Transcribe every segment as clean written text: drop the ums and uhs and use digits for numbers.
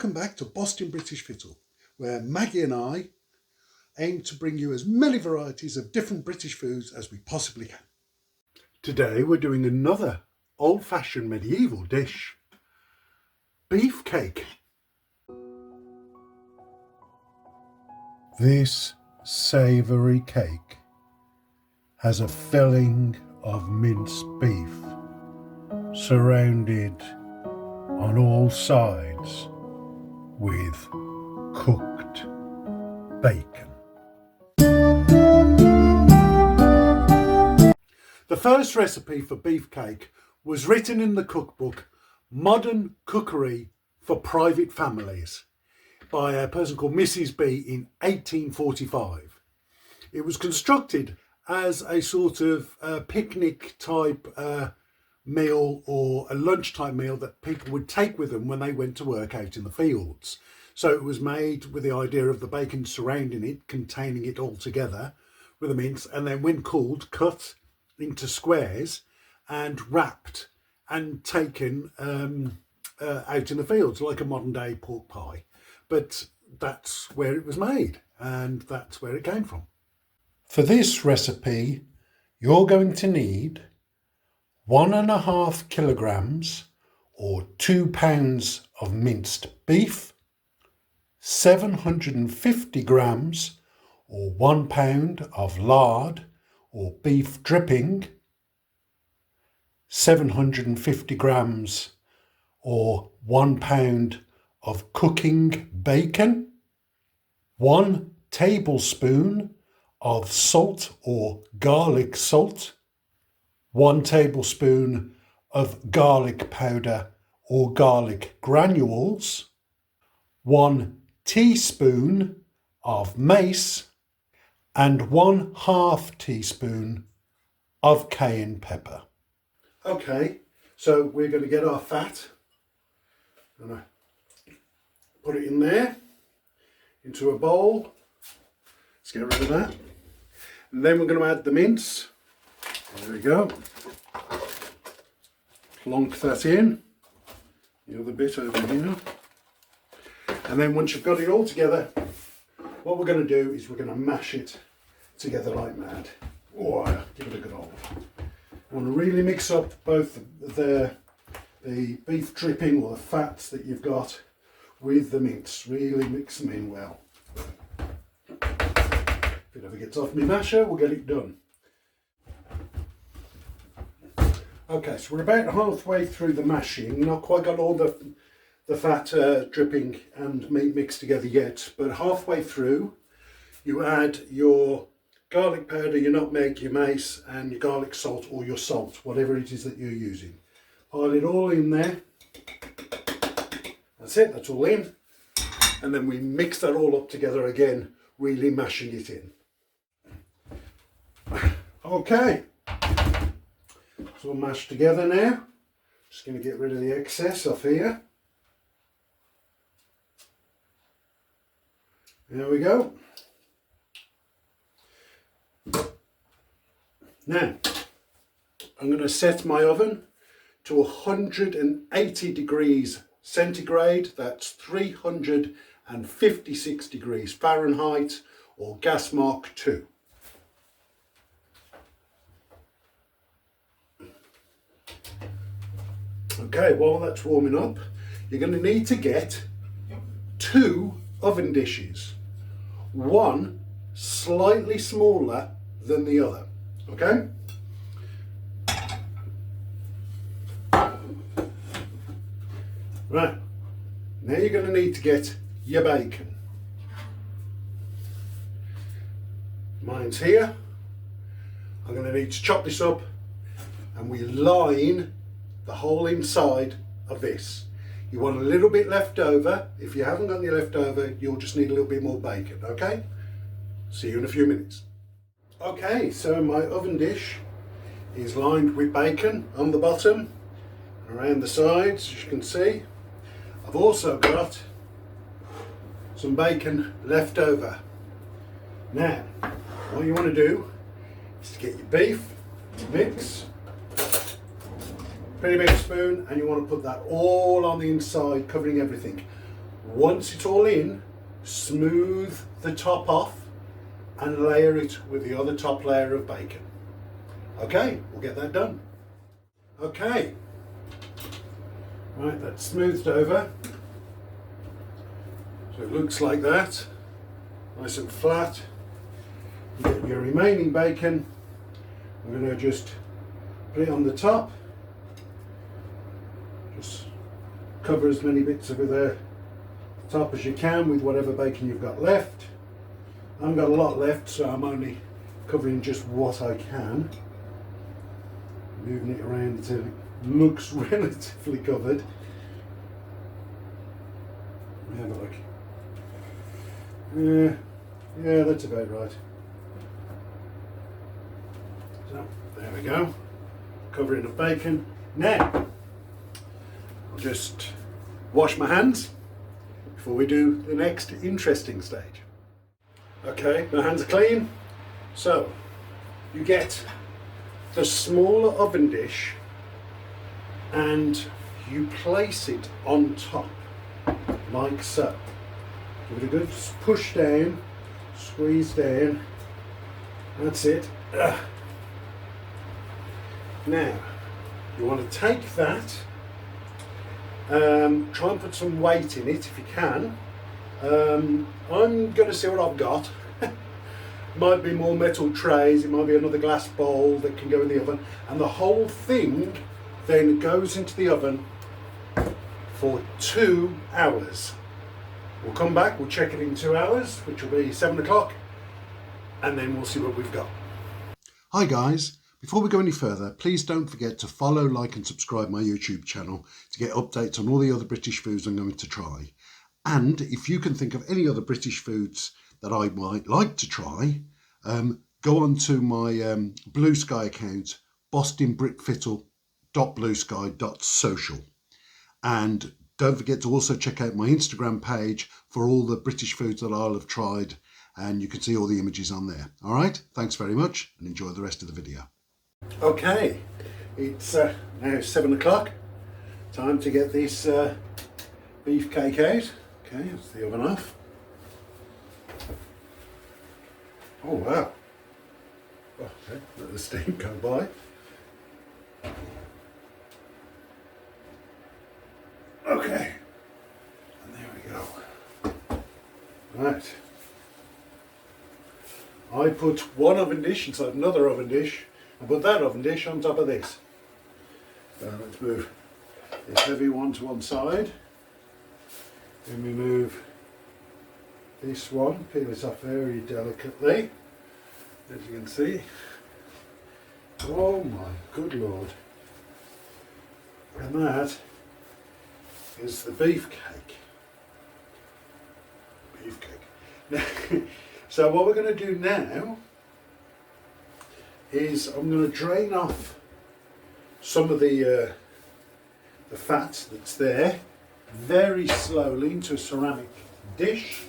Welcome back to Bostin British Fittle, where Maggie and I aim to bring you as many varieties of different British foods as we possibly can. Today we're doing another old-fashioned medieval dish, beef cake. This savoury cake has a filling of minced beef surrounded on all sides with cooked bacon. The first recipe for beef cake was written in the cookbook Modern Cookery for Private Families by a person called Mrs. B in 1845. It was constructed as a sort of picnic type meal or a lunchtime meal that people would take with them when they went to work out in the fields. So it was made with the idea of the bacon surrounding it, containing it all together with a mince, and then when cooled, cut into squares and wrapped and taken out in the fields like a modern day pork pie. But that's where it was made and that's where it came from. For this recipe, you're going to need 1.5 kilograms or 2 pounds of minced beef, 750 grams or 1 pound of lard or beef dripping, 750 grams or 1 pound of cooking bacon, 1 tablespoon of salt or garlic salt, 1 tablespoon of garlic powder or garlic granules, 1 teaspoon of mace, and 1/2 teaspoon of cayenne pepper. Okay, so we're going to get our fat. I'm going to put it in there, into a bowl. Let's get rid of that. And then we're going to add the mince. There we go. Plonk that in. The other bit over here. And then once you've got it all together, what we're going to do is we're going to mash it together like mad. Oh, give it a good old. I want to really mix up both the beef dripping or the fats that you've got with the mince. Really mix them in well. If it ever gets off my masher, we'll get it done. Okay, so we're about halfway through the mashing. Not quite got all the fat dripping and meat mixed together yet, but halfway through you add your garlic powder, your nutmeg, your mace and your garlic salt or your salt, whatever it is that you're using. Pile it all in there. That's it, that's all in. And then we mix that all up together again, really mashing it in. Okay. It's all mashed together now. Just going to get rid of the excess off here. There we go. Now, I'm going to set my oven to 180 degrees centigrade. That's 356 degrees Fahrenheit or gas mark 2. Okay, while that's warming up, you're going to need to get 2 oven dishes. One slightly smaller than the other. Okay? Right, now you're going to need to get your bacon. Mine's here. I'm going to need to chop this up and we line the whole inside of this. You want a little bit left over. If you haven't got any left over, you'll just need a little bit more bacon, okay? See you in a few minutes. Okay, so my oven dish is lined with bacon on the bottom and around the sides, as you can see. I've also got some bacon left over. Now, what you want to do is to get your beef, mix, pretty big spoon, and you want to put that all on the inside, covering everything. Once it's all in, smooth the top off and layer it with the other top layer of bacon. Okay, we'll get that done. Okay, right, that's smoothed over. So it looks like that, nice and flat. You get your remaining bacon. I'm going to just put it on the top. Just cover as many bits of the top as you can with whatever bacon you've got left. I haven't got a lot left, so I'm only covering just what I can. Moving it around until it looks relatively covered. Have a look. Yeah, that's about right. So, there we go. Covering of bacon. Now, I'll just wash my hands before we do the next interesting stage. Okay, my hands are clean. So, you get the smaller oven dish and you place it on top, like so. Give it a good push down, squeeze down. That's it. Now, you want to take that, try and put some weight in it if you can. I'm going to see what I've got. Might be more metal trays, it might be another glass bowl that can go in the oven, and the whole thing then goes into the oven for 2 hours. We'll come back, we'll check it in 2 hours, which will be 7 o'clock, and then we'll see what we've got. Hi guys, before we go any further, please don't forget to follow, like and subscribe my YouTube channel to get updates on all the other British foods I'm going to try. And if you can think of any other British foods that I might like to try, go on to my Blue Sky account, bostinbrickfittle.bluesky.social. And don't forget to also check out my Instagram page for all the British foods that I'll have tried, and you can see all the images on there. All right, thanks very much and enjoy the rest of the video. Okay, it's now 7 o'clock. Time to get this beef cake out. Okay, that's the oven off. Oh wow. Okay, let the steam go by. Okay, and there we go. Right. I put one oven dish inside another oven dish and put that oven dish on top of this. So let's move this heavy one to one side. Then we move this one, peel this off very delicately, as you can see. Oh my good lord. And that is the beef cake. Beef cake. So what we're going to do now is I'm going to drain off some of the fat that's there very slowly into a ceramic dish,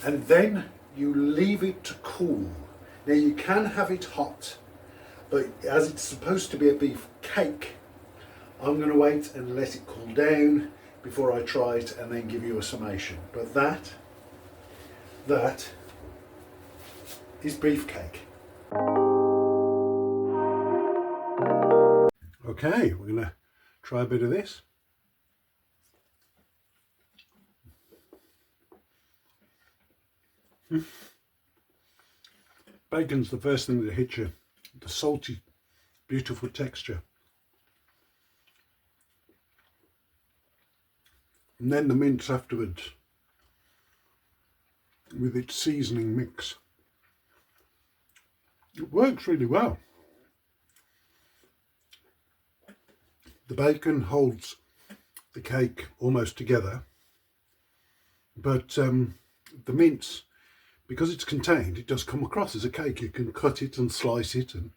and then you leave it to cool. Now you can have it hot, but as it's supposed to be a beef cake, I'm going to wait and let it cool down before I try it and then give you a summation. But that is beef cake. Okay, we're going to try a bit of this. Bacon's the first thing that hits you, the salty, beautiful texture. And then the mince afterwards, with its seasoning mix. It works really well. The bacon holds the cake almost together, but the mince, because it's contained, it does come across as a cake. You can cut it and slice it and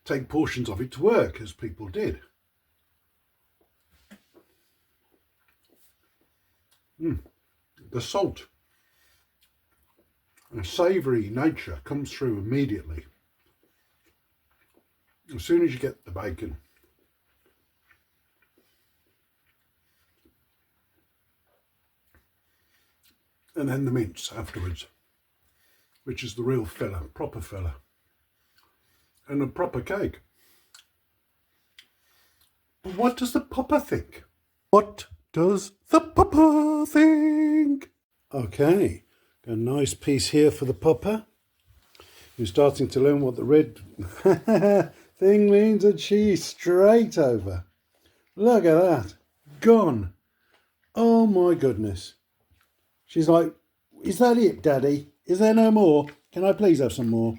take portions of it to work, as people did. The salt and savoury nature comes through immediately. As soon as you get the bacon. and then the mince afterwards, which is the real filler, proper filler, and a proper cake. But what does the papa think? What does the papa think? Okay, got a nice piece here for the papa. You're starting to learn what the red thing means, and she's straight over. Look at that, gone. Oh my goodness. She's like, is that it, Daddy? Is there no more? Can I please have some more?